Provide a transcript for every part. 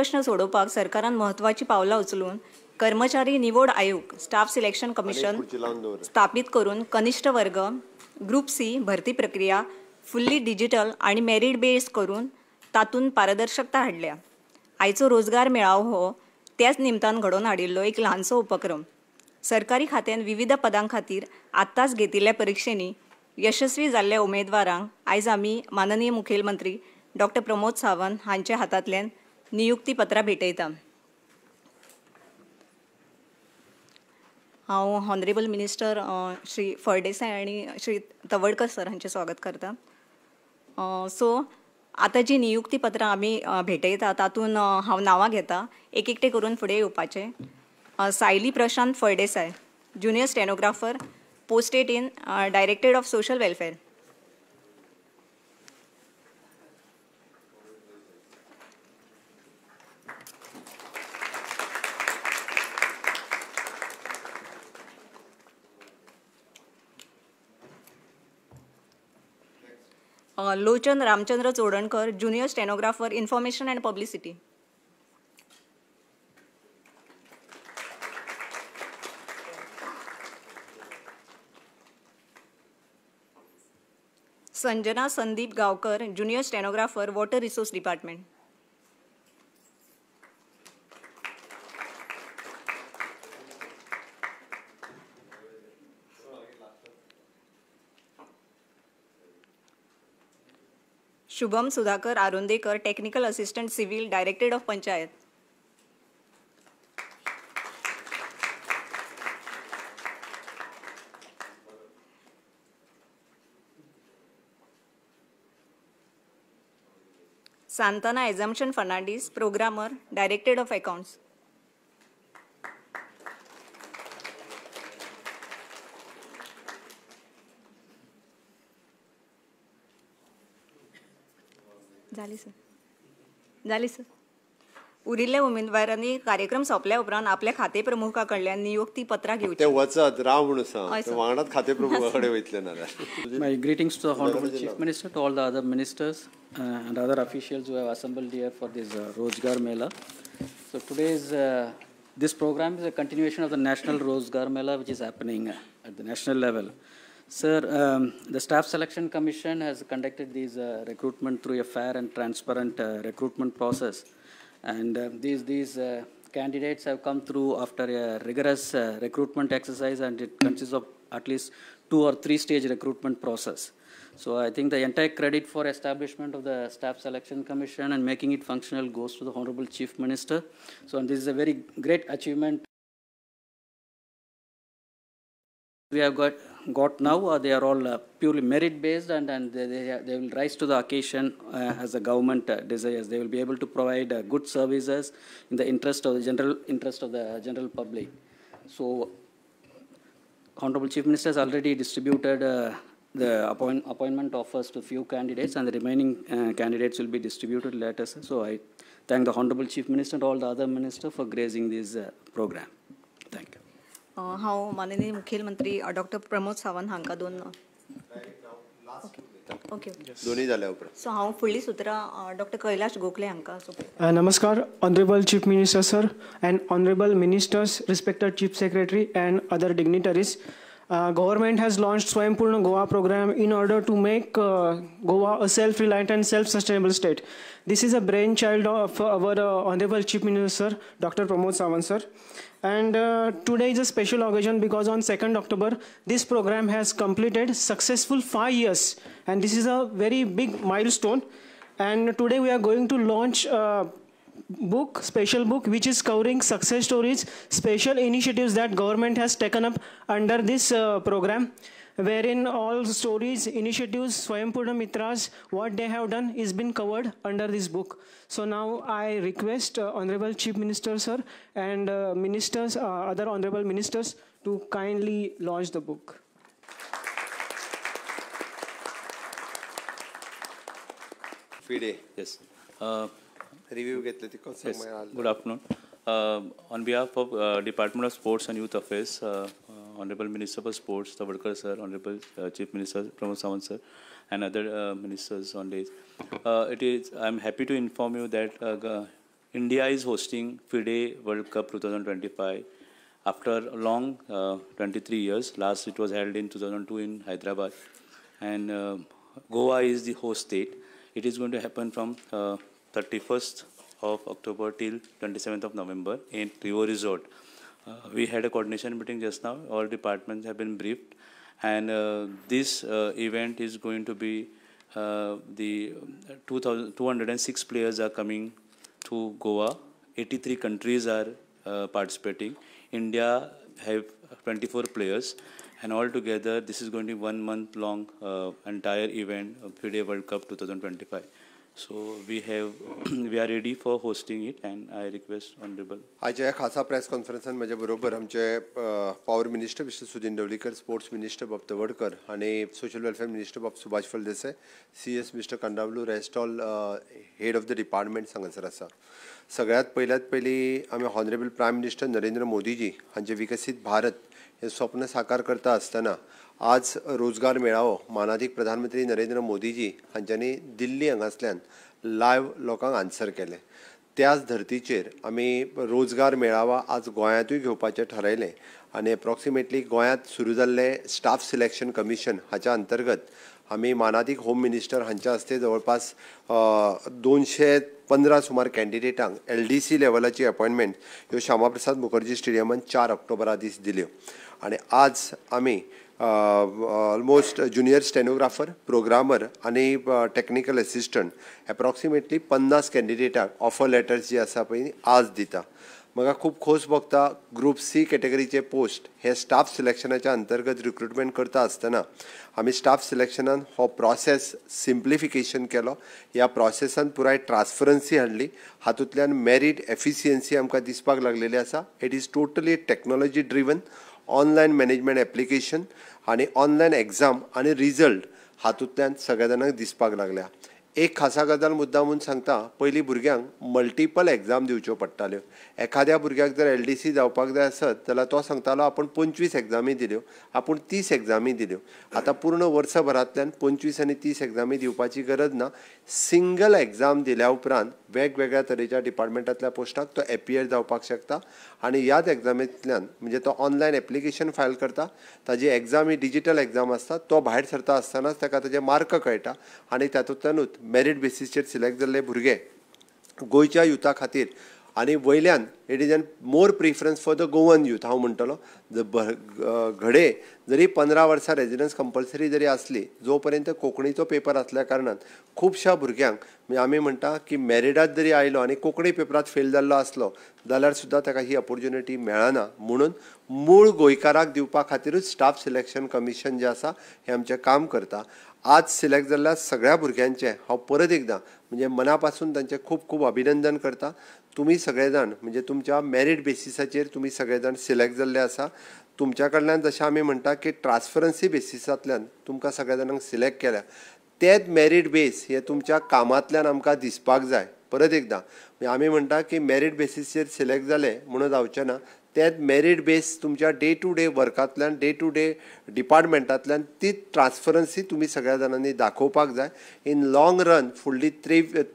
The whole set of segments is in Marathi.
प्रश्न सोडवपाक सरकारान महत्वाची पावलां उचलून कर्मचारी निवड आयोग स्टाफ सिलेक्शन कमिशन स्थापित करून कनिष्ठ वर्ग ग्रुप सी भरती प्रक्रिया फुल्ली डिजिटल आणि मेरिट बेस्ड करून तातूंत पारदर्शकता हाडल्या. आयचो रोजगार मेळावो हो त्याच निमतान घडोवन हाडिल्लो एक ल्हानसो उपक्रम. सरकारी खात्यान विविध पदां खातीर आत्ताच घेतिल्ल्या परीक्षेनी यशस्वी जाल्ल्या उमेदवारांक आयज आमी माननीय मुखेलमंत्री डॉक्टर प्रमोद सावंत हांच्या हातांतल्यान नियुक्ती पत्रां भेटयता. हांव हॉनरेबल मिनिस्टर श्री फळदेसाय आनी श्री तवडकर सर हांचें स्वागत करता. सो आतां जी नियुक्ती पत्रां आमी भेटयता तातूंत हांव नांवां घेता, एक एकटे करून फुडें येवपाचें. Sayali Prashant Phaldesai, junior stenographer, posted in directorate of social welfare. Lochan Ramchandra Chodankar, junior stenographer, information and publicity. Sanjana Sandeep Gaonkar, junior stenographer, water resource department. Shubham Sudhakar Arundekar, technical assistant civil, directorate of panchayat. Santana Assumption Fernandes, programmer, directorate of accounts. जाली सर. उरिल्ल्या उमेदवारांनी कार्यक्रम सोंपल्या उपरांत आपल्या खाते प्रमुखा कडल्यान नियुक्ती पत्रां घेवची. ते वचत राव म्हणून सांग वांगडाच खाते प्रमुखा कडेन वयतले नाल्यार. My greetings to the Honorable Chief Minister, to all the other ministers and other officials who have assembled here for this Rozgar Mela. So today's this program is a continuation of the National Rozgar Mela, which is happening at the national level. Sir, the Staff Selection Commission has conducted these recruitment through a fair and transparent recruitment process. And these candidates have come through after a rigorous recruitment exercise, and it consists of at least 2 or 3 stage recruitment process. So I think the entire credit for establishment of the Staff Selection Commission and making it functional goes to the Honorable Chief Minister. So and this is a very great achievement we have got now. They are all purely merit based, and they will rise to the occasion as the government desires. They will be able to provide good services in the interest of the general public. So Honorable Chief Minister has already distributed the appointment offers to few candidates, and the remaining candidates will be distributed later. So I thank the Honorable Chief Minister and all the other ministers for gracing this program. Thank you. हांव माननीय मुखेलमंत्री डॉक्टर प्रमोद सावंत हांकां दोन ओके दोन्ही जाल्या उपरांत. सो हांव फुडलीं सुत्रां डॉक्टर कैलाश गोखले हांकां. नमस्कार, Honorable Chief Minister sir and honorable ministers, respected Chief Secretary and other dignitaries. Government has launched Swayam Goa program in order to make Goa a self-reliant and self-sustainable state. This is a brainchild of our Honorable Chief Minister, Dr. Pramod Sawant sir. And today is a special occasion because on 2nd October, this program has completed successful 5 years. And this is a very big milestone. And today we are going to launch book, special book, which is covering success stories, special initiatives that government has taken up under this program, wherein all stories, initiatives, Swayam Mitras, what they have done is been covered under this book. So now I request Honorable Chief Minister sir and ministers, other honorable ministers to kindly launch the book. FIDE. Yes. Review घेतले ती कसं Yes. Good afternoon. On behalf of Department of Sports and Youth Affairs, Honorable Minister for Sports, Tavadkar sir, Honorable Chief Minister Pramod Sawant sir, and other ministers on days, I'm happy to inform you that India is hosting FIDE World Cup 2025 after a long 23 years. Last it was held in 2002 in Hyderabad, and Goa is the host state. It is going to happen from 31st of October till 27th of November in Rio Resort. We had a coordination meeting just now. All departments have been briefed, and this event is going to be the 206 players are coming to Goa. 83 countries are participating. India have 24 players, and altogether this is going to be 1 month long entire event of FIDE World Cup 2025. So we are ready for hosting it, and I request Honorable. आजच्या खासा प्रेस कॉन्फरन्सान म्हजे बरोबर आमचे power minister mister Sudin Dhavalikar, sports minister Bab Tawadkar आणि social welfare minister Bab Subhash Phaldesai, CS mister Kandavelu, rest all head of the department हांगासर आसा. सगळ्यात पयली आमी honourable prime minister Narendra Modiji हांचे विकसीत भारत हे स्वप्न साकार करता आसतना आज रोजगार मेळावो मानाधीक प्रधानमंत्री नरेंद्र मोदीजी हांच्यांनी दिल्ली हांगासल्यान लायव्ह लोकांक आन्सर केले. त्याच धर्तीचेर आमी रोजगार मेळावा आज गोंयांतूय घेवपाचें ठरयलें आनी एप्रॉक्सिमेटली गोंयांत सुरू जाल्ले स्टाफ सिलेक्शन कमिशन हाच्या अंतर्गत आमी मानाधीक होम मिनिस्टर हांच्या हस्ते जवळपास 215 सुमार कॅन्डिडेटांक LDC लेवलाची अपॉइंटमेंट ह्यो श्यामाप्रसाद मुखर्जी स्टेडियमान 4 ऑक्टोबरा दीस दिल्यो. आनी आज आमी ऑलमोस्ट ज्युनियर स्टेनोग्राफर, प्रोग्रामर आणि टेक्निकल असिस्टंट एप्रॉक्सिमेटली 50 कॅन्डिडेटाक ऑफर लेटर्स जी आसा पळय आज दिता. म्हाका खूब खोस भोगता ग्रुप C कॅटेगरीचे पोस्ट हे स्टाफ सिलेक्शनाच्या अंतर्गत रिक्रुटमेंट करता आसतना आमी स्टाफ सिलेक्शनान हो प्रोसेस सिम्प्लिफिकेशन केलो. ह्या प्रोसेसान पुराय ट्रान्सपरन्सी हाडली. हातूंतल्यान मेरीट एफिशियन्सी आमकां दिसपाक लागलेली आसा. It is totally technology driven, online management application आनी ऑनलायन एग्जाम आनी रिजल्ट हातूंतल्यान सगळ्या जाणांक दिसपाक लागल्या. एक खासा गजाल मुद्दामून सांगता, पयलीं भुरग्यांक मल्टिपल एग्जाम दिवच्यो पडटाल्यो. एखाद्या भुरग्याक जर LDC जावपाक जाय आसत जाल्यार तो सांगतालो आपूण 25 एग्जामी दिल्यो, आपूण 30 एग्जामी दिल्यो. आतां पूर्ण वर्सभरांतल्यान 25 आनी 30 एग्जामी दिवपाची गरज ना. सिंगल एग्जाम दिल्या उपरांत वेगवेगळ्या तरेच्या डिपार्टमेंटांतल्या पोस्टाक तो एपियर जावपाक शकता आनी ह्याच एग्जामींतल्यान म्हणजे तो ऑनलायन एप्लिकेशन फायल करता, ताजी एग्जाम ही डिजिटल एग्जाम आसता, तो भायर सरता आसतनाच ताका ताजे मार्क कळटा आनी तातूंतल्यानूच मेरीट बेसिसचेर सिलेक्ट जाल्ले भुरगे गोंयच्या युथा खातीर आनी वयल्यान it is N more preference for the Goan youth हांव म्हणटलो. घडे जरी 15 वर्सां रेजिडन्स कंपल्सरी जरी आसली, जो पर्यंत कोंकणीचो पेपर आसल्या कारणान खुबश्या भुरग्यांक आमी म्हणटा की मेरिटात जरी आयलो आनी कोंकणी पेपरांत फेल जाल्लो आसलो जाल्यार सुद्दां ताका ही ऑपॉर्च्युनिटी मेळना. म्हणून मूळ गोंयकाराक दिवपा खातीरूच स्टाफ सिलेक्शन कमिशन जें आसा हें आमचें काम करता. आज सिलेक्ट जाल्ल्या सगळ्या भुरग्यांचें हांव परत एकदां म्हणजे मना पासून तांचें खूब खूब अभिनंदन करता. तुमी सगळे जाण म्हणजे तुमच्या मेरीट बेसिसाचेर तुमी सगळे जाण सिलेक्ट जाल्ले आसा. तुमच्या कडल्यान जशें आमी म्हणटा की ट्रान्सपरन्सी बेसिसांतल्यान तुमकां सगळ्या जाणांक सिलेक्ट केल्या. तेच मेरीट बेस हे तुमच्या कामांतल्यान आमकां दिसपाक जाय. परत एकदां आमी म्हणटा की मेरीट बेसिसचेर सिलेक्ट जाले म्हणून जावचें ना. तेच मेरीट बेस तुमच्या डे टू डे वर्कांतल्यान, डे टू डे डिपार्टमेंटांतल्यान तीच ट्रान्सपरन्सी तुमी सगळ्या जाणांनी दाखोवपाक जाय. इन लॉंग रन फुडलीं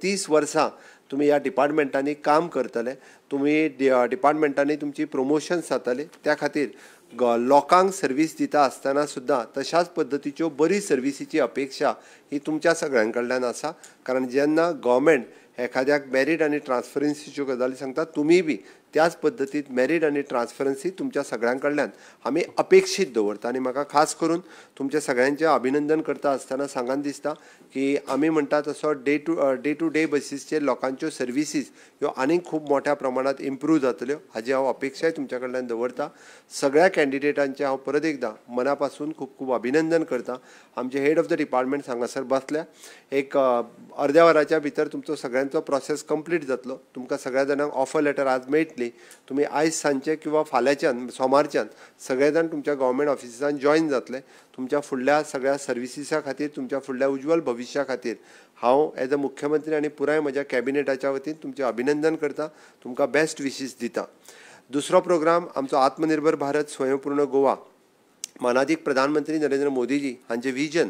30 वर्सां तुमी ह्या डिपार्टमेंटांनी काम करतले, तुमी डिपार्टमेंटांनी तुमची प्रमोशन्स जातली. त्या खातीर लोकांक सर्वीस दिता आसतना सुद्दां तशाच पद्दतीच्यो बरी सर्विसीची अपेक्षा ही तुमच्या सगळ्यां कडल्यान आसा. कारण जेन्ना गव्हर्मेंट एखाद्याक मेरीट आनी ट्रान्सपरन्सीच्यो गजाली सांगता, तुमी बी त्याच पद्दतीन मेरीट आनी ट्रान्सपरन्सी तुमच्या सगळ्यां कडल्यान आमी अपेक्षीत दवरता. आनी म्हाका खास करून तुमच्या सगळ्यांचें अभिनंदन करता आसतना सांगान दिसता की आमी म्हणटा तसो डे टू डे बेसिसचेर लोकांच्यो सर्विसीस ह्यो आनीक खूब मोठ्या प्रमाणांत इम्प्रूव जातल्यो हाजी हांव अपेक्षाय तुमच्या कडल्यान दवरता. सगळ्या कॅन्डिडेटांचें हांव परत एकदां मना पासून खूब खूब अभिनंदन करता. आमचे हेड ऑफ द डिपार्टमेंट हांगासर बसल्या. एक अर्द्या वराच्या भितर तुमचो सगळ्यांचो प्रोसेस कंप्लीट जातलो. तुमकां सगळ्या जाणांक ऑफर लेटर आज मेळटली. तुमी आयज सांजचे किंवा फाल्यांच्यान सोमारच्यान सगळे जाण तुमच्या गव्हर्मेंट ऑफिसांत जॉयन जातले. तुमच्या फुडल्या सगळ्या सर्विसीसा खातीर, तुमच्या फुडल्या उज्वल भविश्या खातीर हांव एज अ मुख्यमंत्री आनी पुराय म्हज्या कॅबिनेटाच्या वतीन तुमचें अभिनंदन करता. तुमकां बेस्ट विशीस दिता. दुसरो प्रोग्राम आमचो आत्मनिर्भर भारत स्वयंपूर्ण गोवा मानाधीक प्रधानमंत्री नरेंद्र मोदीजी हांचें विजन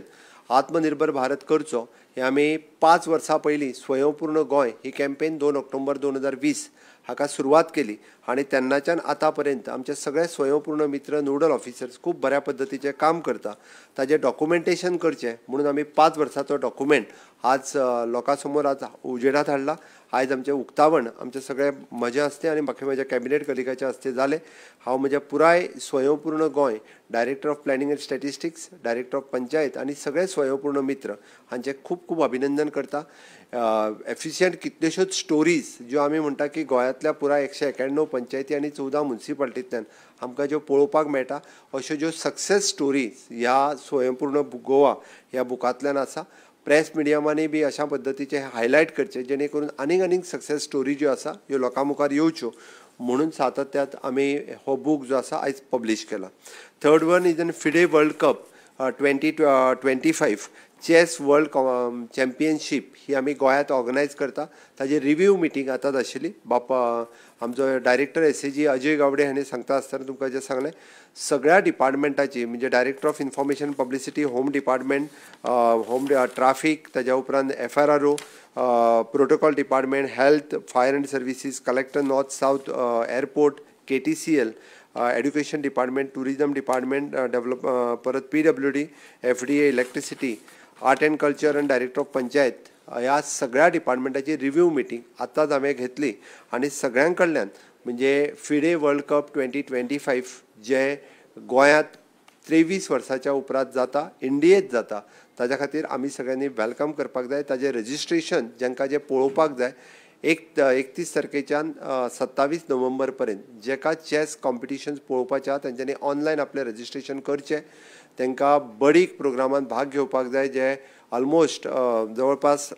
आत्मनिर्भर भारत करचो हे आमी 5 वर्सां पयलीं स्वयंपूर्ण गोंय ही कॅम्पेन 2 ऑक्टोबर 2020 हाका सुरवात केली आणि तेन्नाच्यान आतां पर्यंत आमचे सगळे स्वयंपूर्ण मित्र नोडल ऑफिसर्स खूब बऱ्या पद्दतीचें काम करता. ताजें डॉक्युमेंटेशन करचें म्हणून आमी 5 वर्सांचो डॉक्युमेंट आज लोकां समोर आज उजेडात हाडला. आयज आमचें उक्तावण आमचे सगळे म्हजे हस्ते आनी बाकी म्हज्या कॅबिनेट कलिगाच्या हस्ते जालें. हांव म्हज्या पुराय स्वयंपूर्ण Goa director of planning end statistics, director of panchayat आनी सगळे स्वयंपूर्ण मित्र हांचे खूब खूब अभिनंदन करता. एफिशियंट कितल्योश्योच स्टोरीज ज्यो आमी म्हणटा की गोंयांतल्या पुराय 191 पंचायती आनी 14 मुन्सिपालिटींतल्यान आमकां ज्यो पळोवपाक मेळटा, अश्यो ज्यो सक्सेस स्टोरीज ह्या स्वयंपूर्ण गोवा ह्या बुकांतल्यान आसा. प्रेस मिडियमांनी बी अशा पद्दतीचे हायलायट करचे जेणे करून आनीक सक्सेस स्टोरी ज्यो आसा ह्यो लोकां मुखार येवच्यो म्हणून सातत्यात आमी हो बूक जो आसा आयज पब्लीश केला. Third one is an FIDE world cup 2025 chess world championship ही आमी गोंयांत ऑर्गनायज करता. ताजी रिव्यू मिटींग आतांच आशिल्ली. आमचो डायरेक्टर एसएजी अजय गावडे हांणी सांगता आसतना तुमकां जें सांगलें, सगळ्या डिपार्टमेंटाची म्हणजे director of information publicity, home department, traffic, ताज्या उपरांत FRRO, protocol department, health, fire end services, collector north south airport, KTCL, education department, tourism department, develop परत PWD, FDA, electricity, art and culture आनी डायरेक्टर ऑफ पंचायत ह्या सगळ्या डिपार्टमेंटाची रिव्यू मिटींग आतांच हांवें घेतली आनी सगळ्यां कडल्यान म्हणजे फिडे वर्ल्ड कप 2025 जे गोंयांत 23 वर्साच्या उपरांत जाता, इंडियेंत जाता, ताज्या खातीर आमी सगळ्यांनी वेलकम करपाक जाय. ताजें रजिस्ट्रेशन जेंकां जें पळोवपाक जाय 31 तारखेच्यान 27 नोव्हेंबर पर्यंत जेका चॅस कॉम्पिटिशन्स पळोवपाचे आहा तेंच्यांनी ऑनलायन आपलें रजिस्ट्रेशन करचें. तांकां बडीक प्रोग्रामांत भाग घेवपाक जाय जे ऑलमोस्ट जवळपास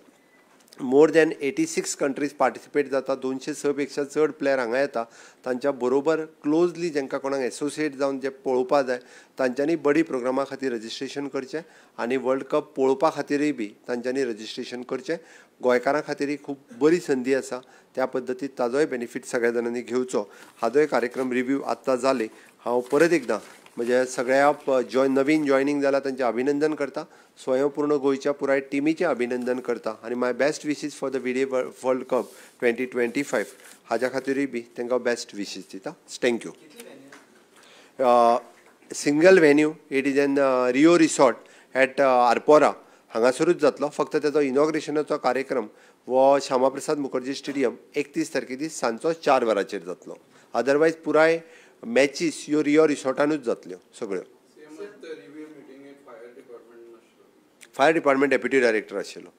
मोर दॅन 86 कंट्रीज पार्टिसिपेट जाता. 206 पेक्षा चड प्लेयर हांगा येता. तांच्या बरोबर क्लोजली जेंकां कोणाक एसोसिएट जावन जे पळोवपा जाय तांच्यांनी बडी प्रोग्रामा खातीर रजिस्ट्रेशन करचें आनी वर्ल्ड कप पळोवपा खातीरय बी तांच्यांनी रजिस्ट्रेशन करचें. गोंयकारां खातीर खूब बरी संदी आसा. त्या पद्दतीन ताजोय बेनिफीट सगळ्या जाणांनी घेवचो. हाजोय कार्यक्रम रिव्यू आत्तां जाले. हांव परत एकदां म्हणजे सगळ्या नवीन जॉयनिंग जाला तांचें अभिनंदन करता. स्वयंपूर्ण गोंयच्या पुराय टिमीचें अभिनंदन करता आनी my best wishes for the FIDE world cup 2025 हाज्या खातीरूय बी तांकां बेस्ट विशीज दिता. Thank you. Single venue it is in Rio resort at Arpora हांगासरूच जातलो. फक्त तेजो इनॉग्रेशनाचो कार्यक्रम हो श्यामाप्रसाद मुखर्जी स्टेडियम 31 तारखे दीस सांजचो 4 वरांचेर जातलो. अदरवायज पुराय मॅचीस ह्यो रियो रिसॉर्टानूच जातल्यो सगळ्यो. फायर डिपार्टमेंट डेप्युटी डायरेक्टर आशिल्लो.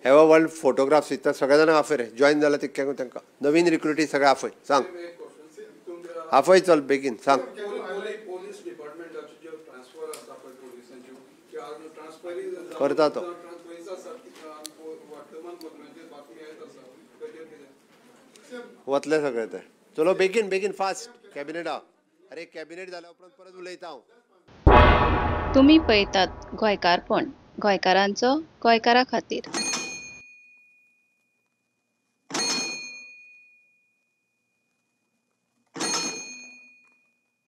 हॅव अ वर्ल्ड फोटोग्राफ्स इतर सगळ्या जाणांक आफय जॉईन जाला तितक्यांक तांकां नवीन रिक्रुटी सगळें आफय सांग आफय चल बेगीन सांग. करता तो वतले सगळे ते. चलो बेगीन बेगीन फास्ट कॅबिनेट आहा. अरे कॅबिनेट जाल्या उपरांत परत उलयता हांव. तुम्ही पळयतात गोंयकारपण, गोंयकारांचो गोंयकारा खातीर.